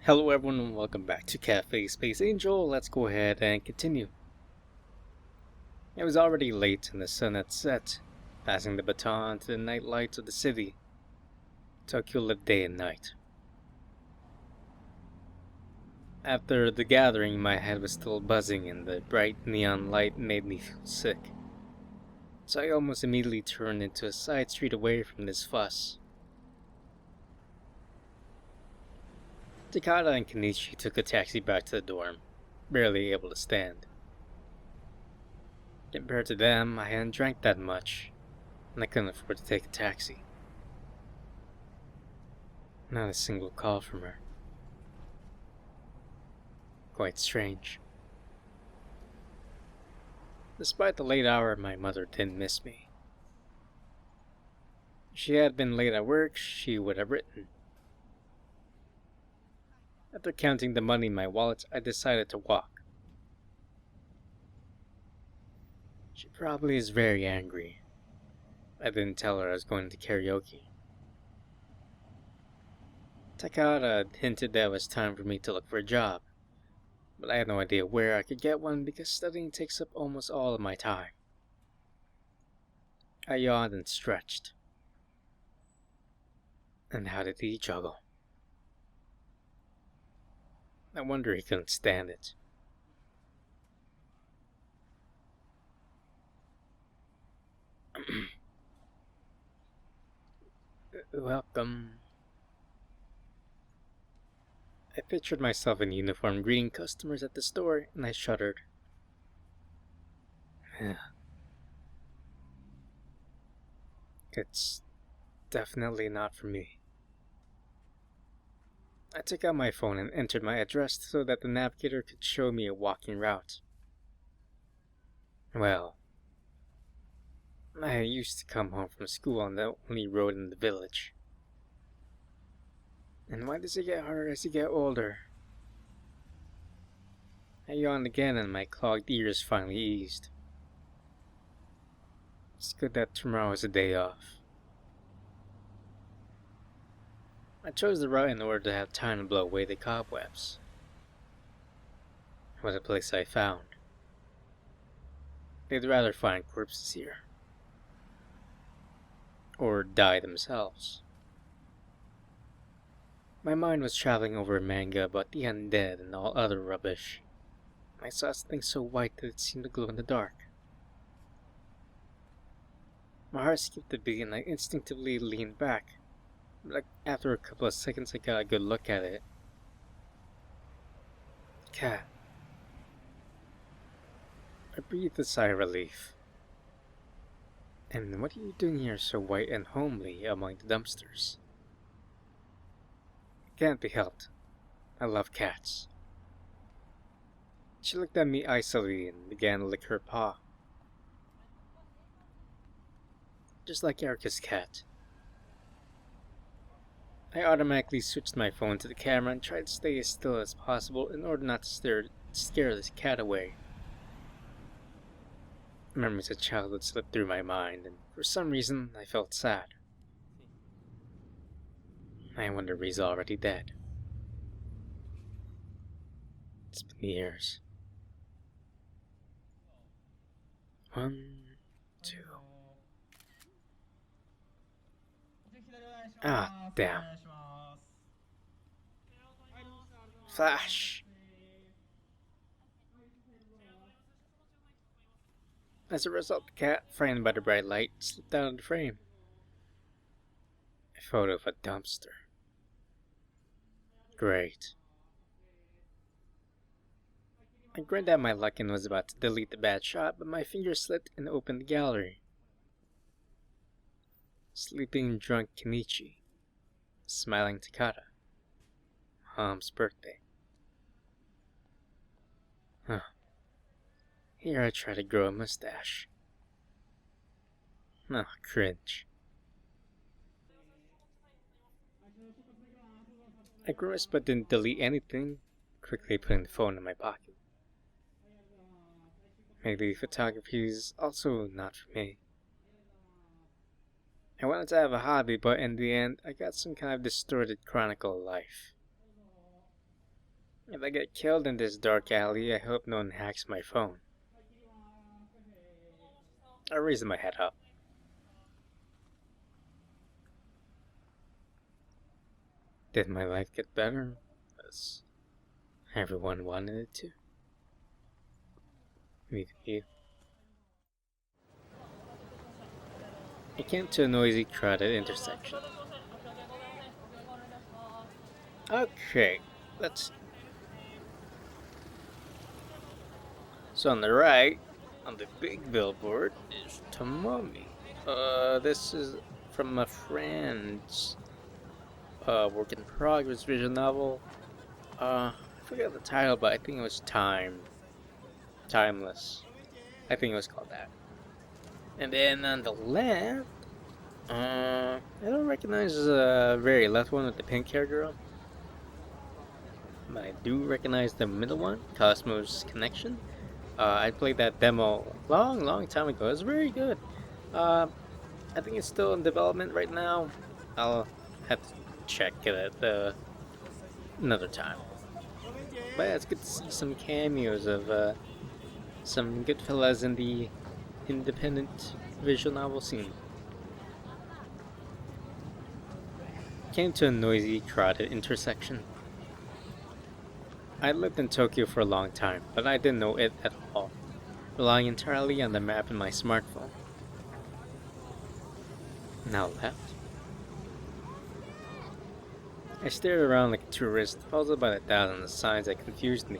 Hello everyone and welcome back to Cafe Space Angel. Let's go ahead and continue. It was already late and the sun had set, passing the baton to the night lights of the city. Tokyo lived day and night. After the gathering, my head was still buzzing and the bright neon light made me feel sick. So I almost immediately turned into a side street away from this fuss. Takada and Kenichi took a taxi back to the dorm, barely able to stand. Compared to them, I hadn't drank that much, and I couldn't afford to take a taxi. Not a single call from her. Quite strange. Despite the late hour, my mother didn't miss me. If she had been late at work, she would have written. After counting the money in my wallet, I decided to walk. She probably is very angry. I didn't tell her I was going to karaoke. Takada hinted that it was time for me to look for a job, but I had no idea where I could get one because studying takes up almost all of my time. I yawned and stretched. And how did he juggle? I wonder he couldn't stand it. Welcome. I pictured myself in uniform greeting customers at the store, and I shuddered. It's definitely not for me. I took out my phone and entered my address so that the navigator could show me a walking route. Well, I used to come home from school on the only road in the village. And why does it get harder as you get older? I yawned again and my clogged ears finally eased. It's good that tomorrow is a day off. I chose the route in order to have time to blow away the cobwebs. What a place I found. They'd rather find corpses here. Or die themselves. My mind was traveling over a manga about the undead and all other rubbish. I saw something so white that it seemed to glow in the dark. My heart skipped a beat and I instinctively leaned back. But after a couple of seconds I got a good look at it. Cat. I breathed a sigh of relief. And what are you doing here so white and homely among the dumpsters? It can't be helped. I love cats. She looked at me icily and began to lick her paw. Just like Erica's cat. I automatically switched my phone to the camera and tried to stay as still as possible in order not to scare this cat away. Memories of childhood slipped through my mind, and for some reason I felt sad. I wonder if he's already dead. It's been years. 1, 2. Ah, damn. Flash! As a result, the cat, frightened by the bright light, slipped out of the frame. A photo of a dumpster. Great. I grinned at my luck and was about to delete the bad shot, but my finger slipped and opened the gallery. Sleeping drunk Kenichi. Smiling Takada. Mom's birthday. Huh. Here I try to grow a mustache. Oh, cringe. I grimaced but didn't delete anything, quickly putting the phone in my pocket. Maybe photography is also not for me. I wanted to have a hobby, but in the end, I got some kind of distorted chronicle of life. If I get killed in this dark alley, I hope no one hacks my phone. I raised my head up. Did my life get better? As everyone wanted it to? Me you. I came to a noisy, crowded intersection. Okay, let's. So on the right, on the big billboard, is Tomomi. This is from a friend's work in progress visual novel. I forget the title, but I think it was Timeless. I think it was called that. And then on the left, I don't recognize the very left one with the pink hair girl. But I do recognize the middle one, Cosmos Connection. I played that demo long time ago. It was very good. I think it's still in development right now. I'll have to check it at another time. But yeah, it's good to see some cameos of some good fellas in the independent visual novel scene. Came to a noisy, crowded intersection. I lived in Tokyo for a long time, but I didn't know it at all, relying entirely on the map in my smartphone. Now left. I stared around like a tourist, puzzled by the thousands of signs that confused me.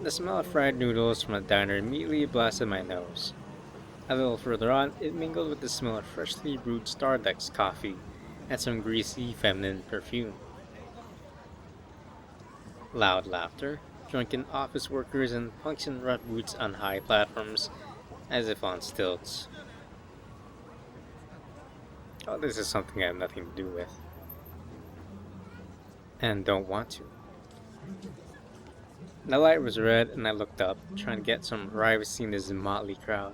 The smell of fried noodles from a diner immediately blasted my nose. A little further on, it mingled with the smell of freshly brewed Starbucks coffee and some greasy, feminine perfume. Loud laughter, drunken office workers, and punks in rough boots on high platforms, as if on stilts. Oh, this is something I have nothing to do with. And don't want to. The light was red, and I looked up, trying to get some privacy in this motley crowd.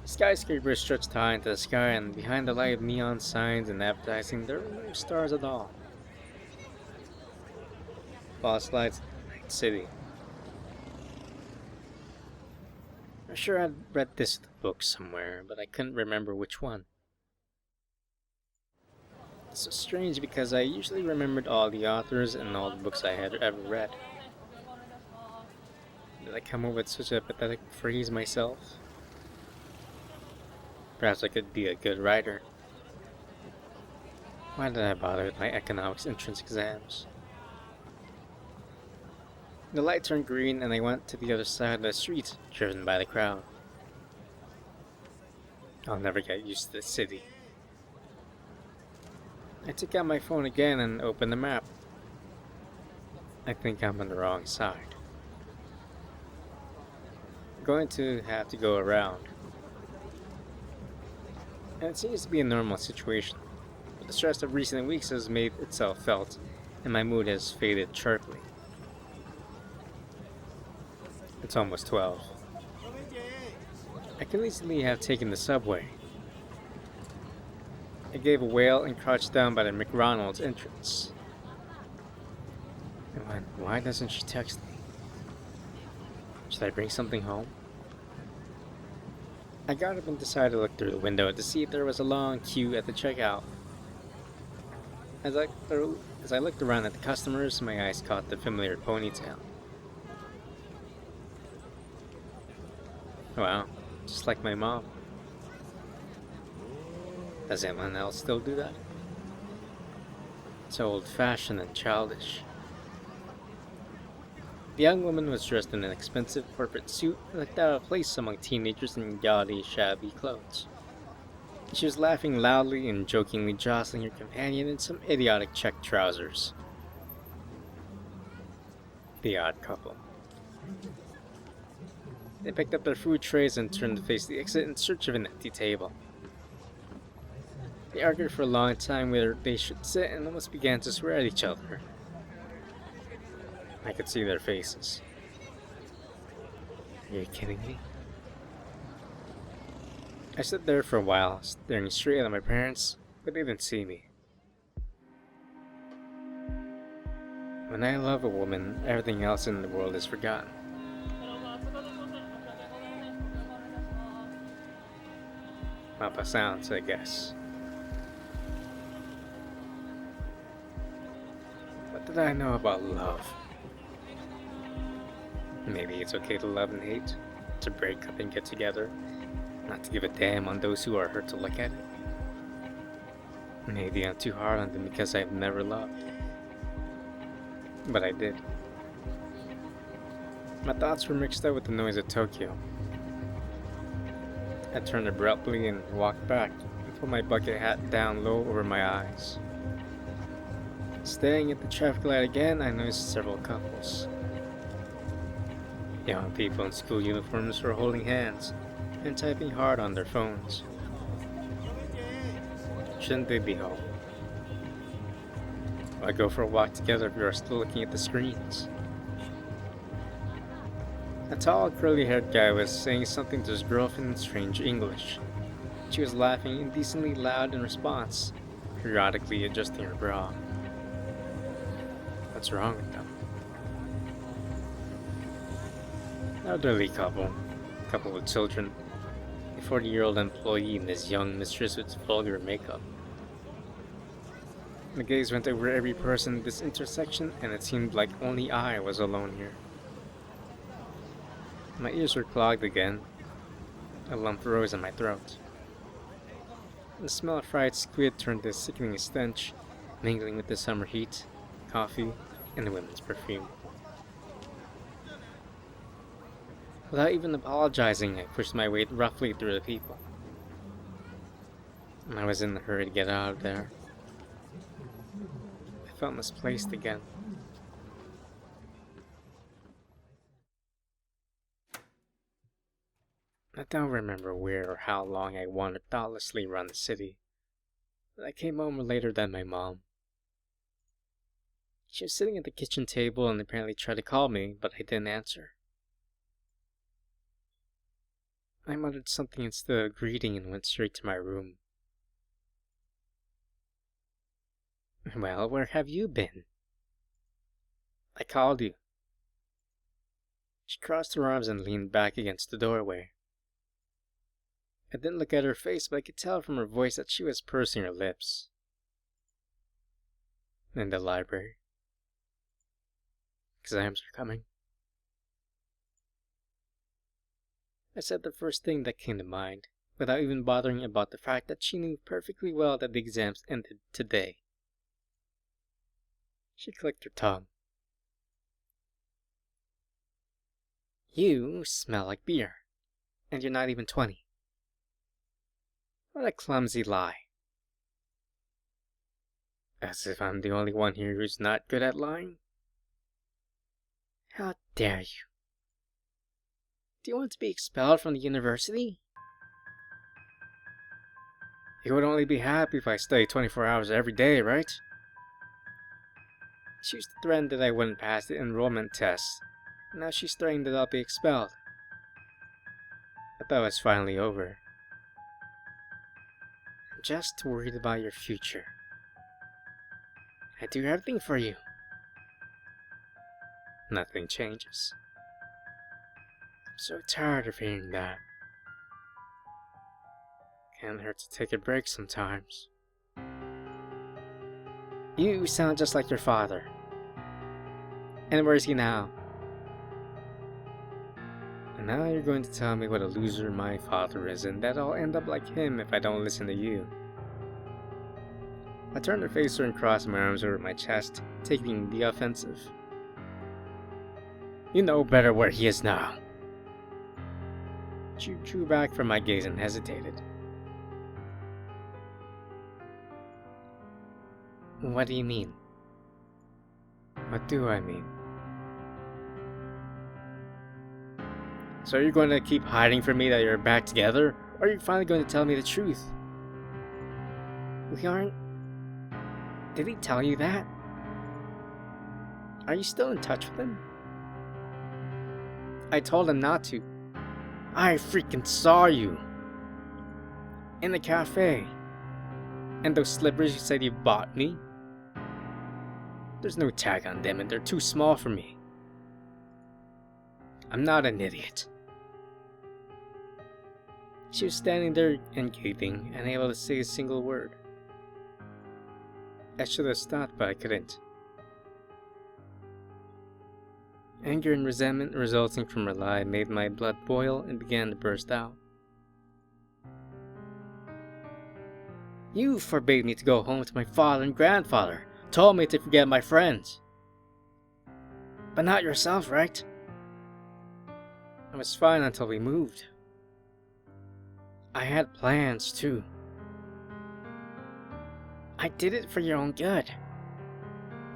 Skyscrapers stretched high into the sky, and behind the light of neon signs and advertising, there were no stars at all. Boss lights in the night city. I'm sure I'd read this in the book somewhere, but I couldn't remember which one. It's so strange because I usually remembered all the authors and all the books I had ever read. Did I come up with such a pathetic phrase myself? Perhaps I could be a good writer. Why did I bother with my economics entrance exams? The light turned green and I went to the other side of the street, driven by the crowd. I'll never get used to this city. I took out my phone again and opened the map. I think I'm on the wrong side. I'm going to have to go around. And it seems to be a normal situation, but the stress of recent weeks has made itself felt, and my mood has faded sharply. It's almost 12. I could easily have taken the subway. I gave a wail and crouched down by the McDonald's entrance. And why doesn't she text me? Should I bring something home? I got up and decided to look through the window to see if there was a long queue at the checkout. As I looked around at the customers, my eyes caught the familiar ponytail. Wow, just like my mom. Does anyone else still do that? So old-fashioned and childish. The young woman was dressed in an expensive corporate suit and looked out of place among teenagers in gaudy, shabby clothes. She was laughing loudly and jokingly jostling her companion in some idiotic check trousers. The odd couple. They picked up their food trays and turned to face the exit in search of an empty table. They argued for a long time whether they should sit and almost began to swear at each other. I could see their faces. Are you kidding me? I stood there for a while, staring straight at my parents, but they didn't see me. When I love a woman, everything else in the world is forgotten. Mapa sounds, I guess. What did I know about love? Maybe it's okay to love and hate, to break up and get together, not to give a damn on those who are hurt to look at it. Maybe I'm too hard on them because I've never loved. But I did. My thoughts were mixed up with the noise of Tokyo. I turned abruptly and walked back and put my bucket hat down low over my eyes. Staring at the traffic light again, I noticed several couples. Young people in school uniforms were holding hands and typing hard on their phones. Shouldn't they be home? Why go for a walk together if you are still looking at the screens? A tall, curly-haired guy was saying something to his girlfriend in strange English. She was laughing indecently loud in response, periodically adjusting her bra. What's wrong with them? Elderly couple with children, a 40-year-old employee and his young mistress with vulgar makeup. The gaze went over every person at this intersection, and it seemed like only I was alone here. My ears were clogged again. A lump rose in my throat. The smell of fried squid turned to a sickening stench, mingling with the summer heat, coffee, and the women's perfume. Without even apologizing, I pushed my way roughly through the people. I was in a hurry to get out of there. I felt misplaced again. I don't remember where or how long I wandered thoughtlessly around the city, but I came home later than my mom. She was sitting at the kitchen table and apparently tried to call me, but I didn't answer. I muttered something instead of greeting and went straight to my room. Well, where have you been? I called you. She crossed her arms and leaned back against the doorway. I didn't look at her face, but I could tell from her voice that she was pursing her lips. In the library. Exams are coming. I said the first thing that came to mind, without even bothering about the fact that she knew perfectly well that the exams ended today. She clicked her tongue. You smell like beer, and you're not even 20. What a clumsy lie. As if I'm the only one here who's not good at lying. How dare you? Do you want to be expelled from the university? You would only be happy if I studied 24 hours every day, right? She used to threaten that I wouldn't pass the enrollment test. Now she's threatening that I'll be expelled. I thought it was finally over. I'm just worried about your future. I do everything for you. Nothing changes. I'm so tired of hearing that. Can't hurt to take a break sometimes. You sound just like your father. And where's he now? And now you're going to tell me what a loser my father is, and that I'll end up like him if I don't listen to you. I turned to face her and crossed my arms over my chest, taking the offensive. You know better where he is now. She drew back from my gaze and hesitated. What do you mean? What do I mean? So are you going to keep hiding from me that you're back together? Or are you finally going to tell me the truth? We aren't... Did he tell you that? Are you still in touch with him? I told him not to. I freaking saw you. In the cafe. And those slippers you said you bought me? There's no tag on them and they're too small for me. I'm not an idiot. She was standing there and gaping, unable to say a single word. I should have stopped, but I couldn't. Anger and resentment resulting from her lie made my blood boil and began to burst out. You forbade me to go home to my father and grandfather, told me to forget my friends. But not yourself, right? I was fine until we moved. I had plans too. I did it for your own good.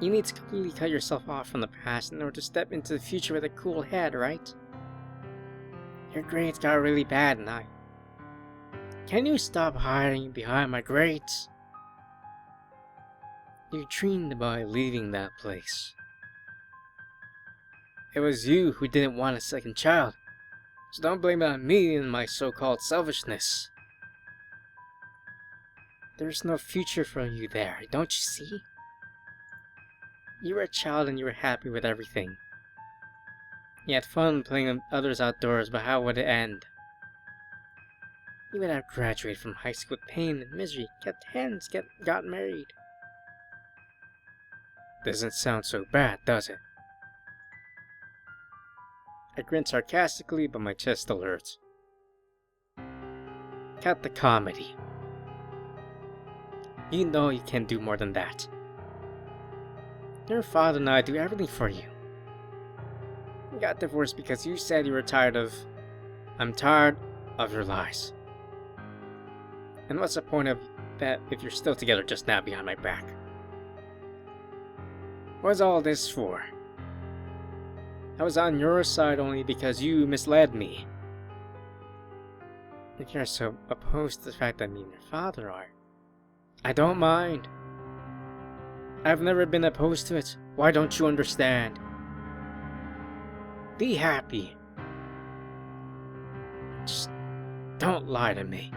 You need to completely cut yourself off from the past in order to step into the future with a cool head, right? Your grades got really bad and Can you stop hiding behind my grades? You dreamed about leaving that place. It was you who didn't want a second child, so don't blame it on me and my so-called selfishness. There's no future for you there, don't you see? You were a child and you were happy with everything. You had fun playing with others outdoors, but how would it end? You would have graduated from high school with pain and misery, kept hands, got married. Doesn't sound so bad, does it? I grinned sarcastically, but my chest still hurts. Cut the comedy. You know you can do more than that. Your father and I do everything for you. We got divorced because you said you were tired of... I'm tired of your lies. And what's the point of that if you're still together just now behind my back? What's all this for? I was on your side only because you misled me. If you're so opposed to the fact that me and your father are, I don't mind. I've never been opposed to it. Why don't you understand? Be happy. Just don't lie to me.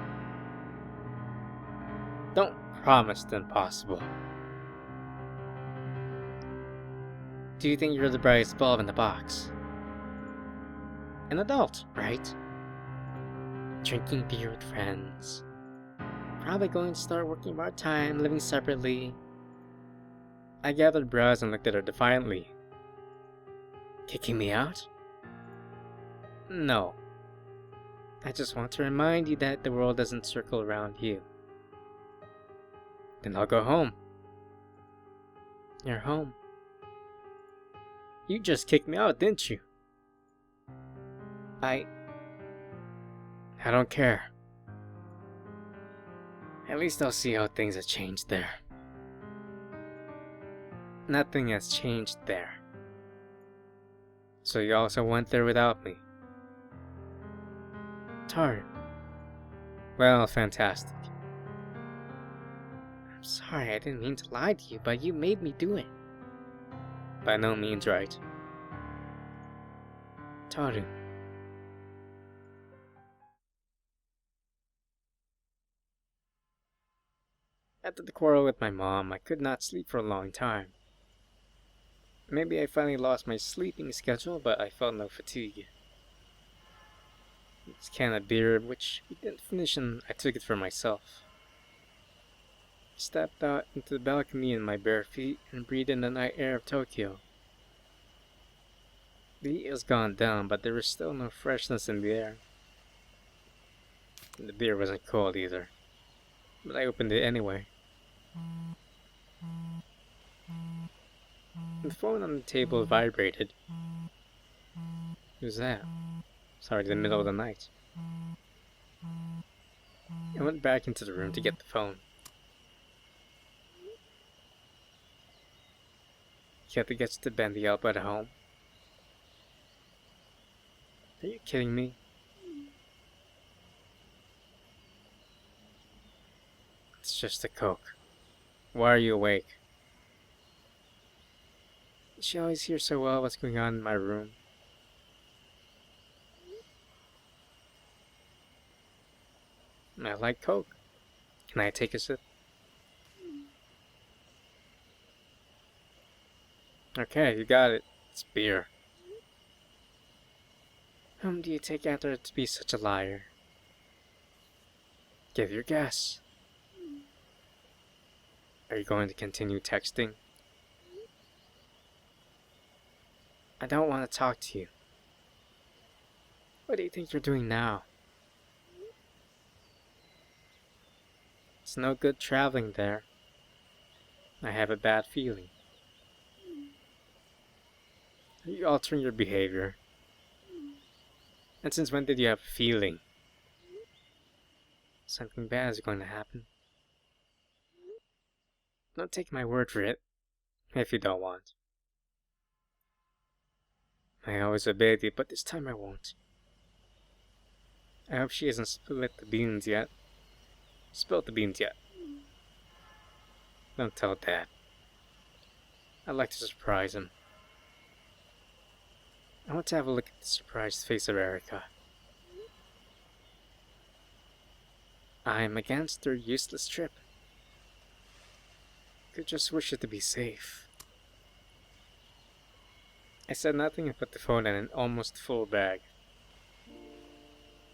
Don't promise the impossible. Do you think you're the brightest bulb in the box? An adult, right? Drinking beer with friends. Probably going to start working part-time, living separately. I gathered brows and looked at her defiantly. Kicking me out? No. I just want to remind you that the world doesn't circle around you. Then I'll go home. You're home. You just kicked me out, didn't you? I don't care. At least I'll see how things have changed there. Nothing has changed there. So you also went there without me. Tart. Well, fantastic. I'm sorry, I didn't mean to lie to you, but you made me do it. By no means right. Taru. After the quarrel with my mom, I could not sleep for a long time. Maybe I finally lost my sleeping schedule, but I felt no fatigue. This can of beer, which we didn't finish, and I took it for myself. I stepped out into the balcony in my bare feet and breathed in the night air of Tokyo. The heat has gone down, but there was still no freshness in the air. And the beer wasn't cold either, but I opened it anyway. The phone on the table vibrated. Who's that? Sorry, the middle of the night. I went back into the room to get the phone. Kathy gets to bend the elbow at home. Are you kidding me? It's just a Coke. Why are you awake? She always hears so well what's going on in my room. I like Coke. Can I take a sip? Okay, you got it. It's beer. Whom do you take after to be such a liar? Give your guess. Are you going to continue texting? I don't want to talk to you. What do you think you're doing now? It's no good traveling there. I have a bad feeling. Are you altering your behavior? And since when did you have a feeling? Something bad is going to happen. Don't take my word for it, if you don't want. I always obeyed you, but this time I won't. I hope she hasn't spilled the beans yet. Spilled the beans yet. Don't tell Dad. I'd like to surprise him. I want to have a look at the surprised face of Erica. I am against their useless trip. Could just wish it to be safe. I said nothing and put the phone in an almost full bag.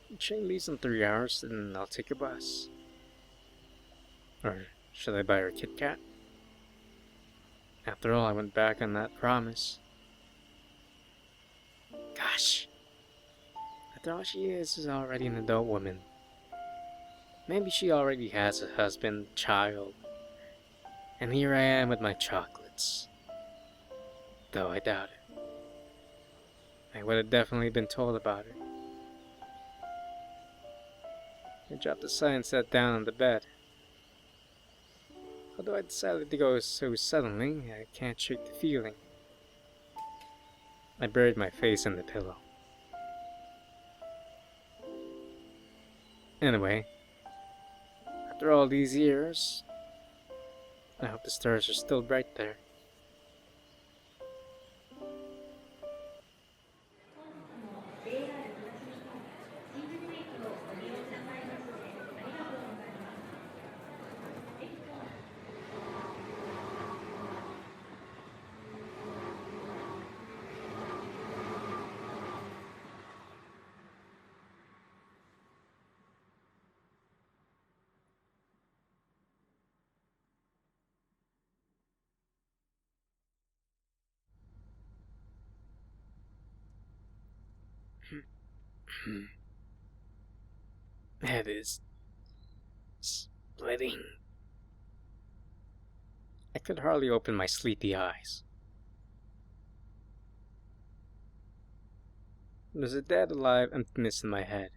The train leaves in 3 hours, and I'll take a bus. Or should I buy her a Kit Kat? After all, I went back on that promise. Gosh! After all, she is already an adult woman. Maybe she already has a husband, child. And here I am with my chocolates. Though I doubt it. I would have definitely been told about it. I dropped aside and sat down on the bed. Although I decided to go so suddenly, I can't shake the feeling. I buried my face in the pillow. Anyway, after all these years, I hope the stars are still bright there. Head is splitting. I could hardly open my sleepy eyes. There's a dead, alive emptiness in my head.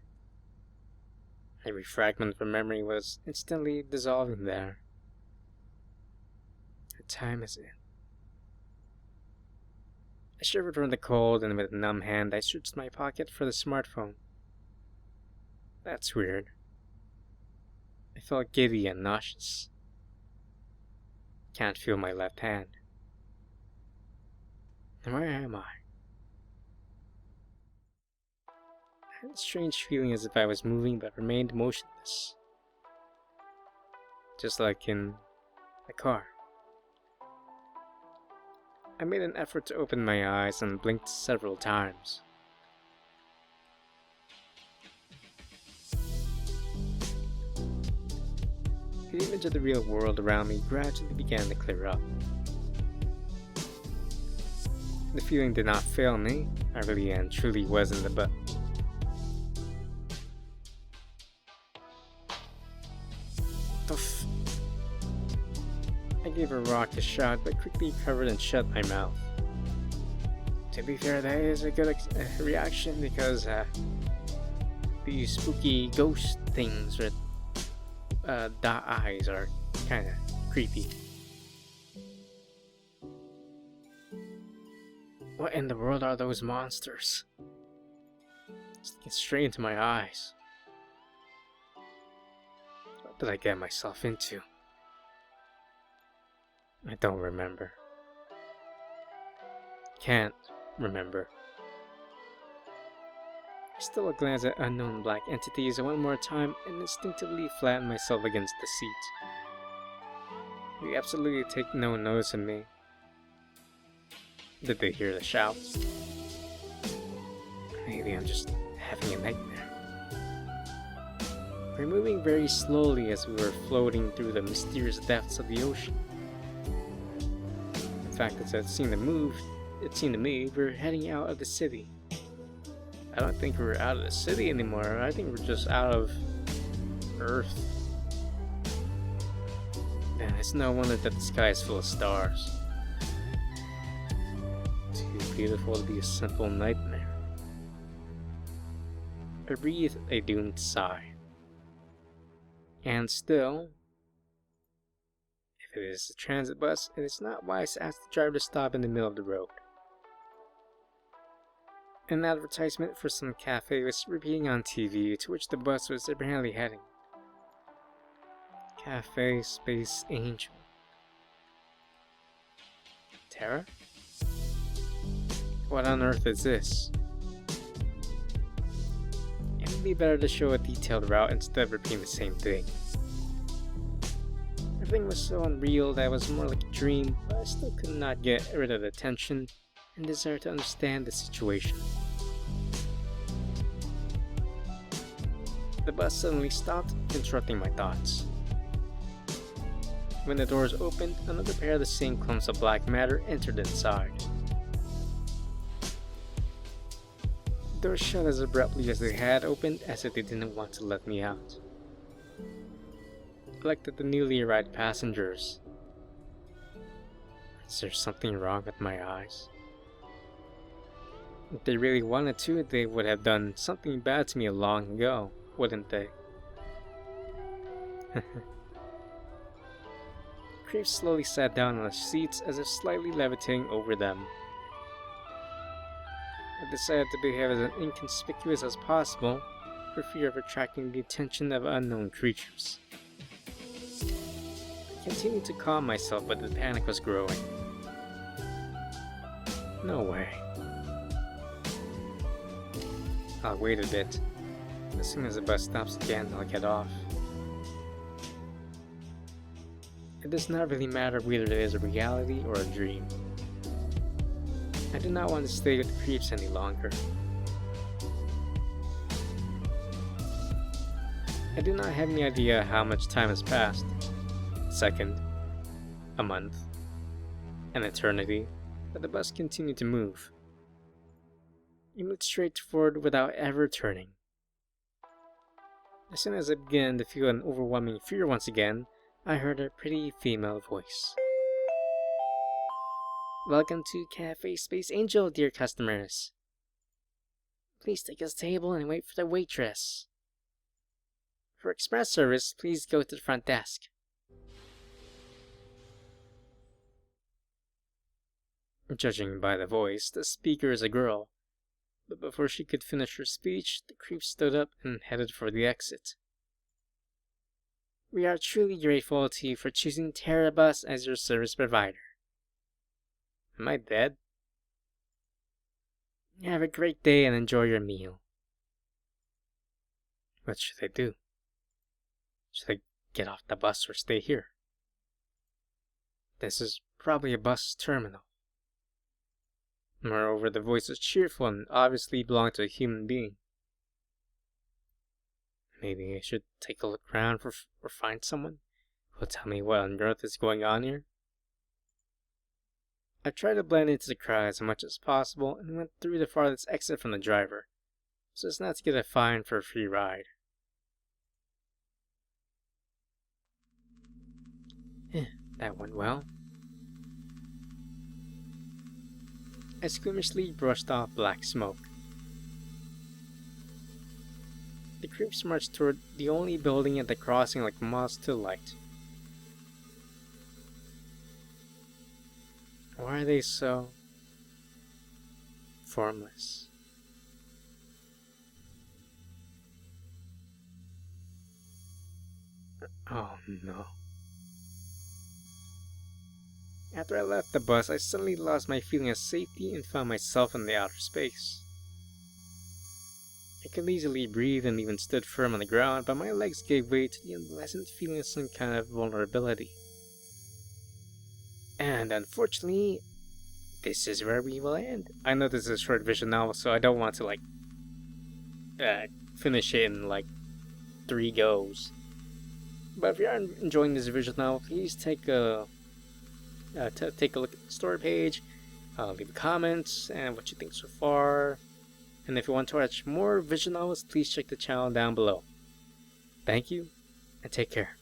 Every fragment of memory was instantly dissolving there. What time is it? I shivered from the cold, and with a numb hand I searched my pocket for the smartphone. That's weird. I felt giddy and nauseous. Can't feel my left hand. And where am I? I had a strange feeling as if I was moving but remained motionless. Just like in a car. I made an effort to open my eyes and blinked several times. The image of the real world around me gradually began to clear up. The feeling did not fail me. I really and truly was in the butt. Oof. I gave a raucous shout, but quickly covered and shut my mouth. To be fair, that is a good reaction because these spooky ghost things with dot eyes are kind of creepy. What in the world are those monsters? It's looking straight into my eyes. What did I get myself into? I don't remember. Can't remember. I stole a glance at unknown black entities one more time and instinctively flattened myself against the seat. They absolutely take no notice of me. Did they hear the shouts? Maybe I'm just having a nightmare. We're moving very slowly as we were floating through the mysterious depths of the ocean. In fact, as it seemed to me, we're heading out of the city. I don't think we're out of the city anymore. I think we're just out of Earth. Man, it's no wonder that the sky is full of stars. Too beautiful to be a simple nightmare. I breathed a doomed sigh. And still, if it is a transit bus, it is not wise to ask the driver to stop in the middle of the road. An advertisement for some cafe was repeating on TV, to which the bus was apparently heading. Café Space Angel. Terra? What on earth is this? It would be better to show a detailed route instead of repeating the same thing. Everything was so unreal that it was more like a dream, but I still could not get rid of the tension and desire to understand the situation. The bus suddenly stopped, interrupting my thoughts. When the doors opened, another pair of the same clumps of black matter entered inside. The doors shut as abruptly as they had opened, as if they didn't want to let me out. I looked at the newly arrived passengers. Is there something wrong with my eyes? If they really wanted to, they would have done something bad to me long ago, wouldn't they? Creeps slowly sat down on the seats as if slightly levitating over them. I decided to behave as inconspicuous as possible, for fear of attracting the attention of unknown creatures. I continued to calm myself, but the panic was growing. No way. I'll wait a bit. As soon as the bus stops again, I'll get off. It does not really matter whether it is a reality or a dream. I do not want to stay with the creeps any longer. I do not have any idea how much time has passed. A second, a month, an eternity, but the bus continued to move. It moved straight forward without ever turning. As soon as I began to feel an overwhelming fear once again, I heard a pretty female voice. Welcome to Café Space Angel, dear customers. Please take a table and wait for the waitress. For express service, please go to the front desk. Judging by the voice, the speaker is a girl, but before she could finish her speech, the creep stood up and headed for the exit. We are truly grateful to you for choosing Terra Bus as your service provider. Am I dead? Have a great day and enjoy your meal. What should I do? Should I get off the bus or stay here? This is probably a bus terminal. Moreover, the voice is cheerful and obviously belonged to a human being. Maybe I should take a look around or find someone who will tell me what on earth is going on here. I tried to blend into the crowd as much as possible and went through the farthest exit from the driver, so as not to get a fine for a free ride. That went well. I squeamishly brushed off black smoke. The creeps marched toward the only building at the crossing like moths to light. Why are they so formless? Oh no. After I left the bus, I suddenly lost my feeling of safety and found myself in the outer space. I could easily breathe and even stood firm on the ground, but my legs gave way to the unpleasant feeling of some kind of vulnerability. And unfortunately, this is where we will end. I know this is a short visual novel, so I don't want to finish it in 3 goes. But if you are enjoying this visual novel, please take a take a look at the story page, leave a comment and what you think so far. And if you want to watch more visual novels, please check the channel down below. Thank you, and take care.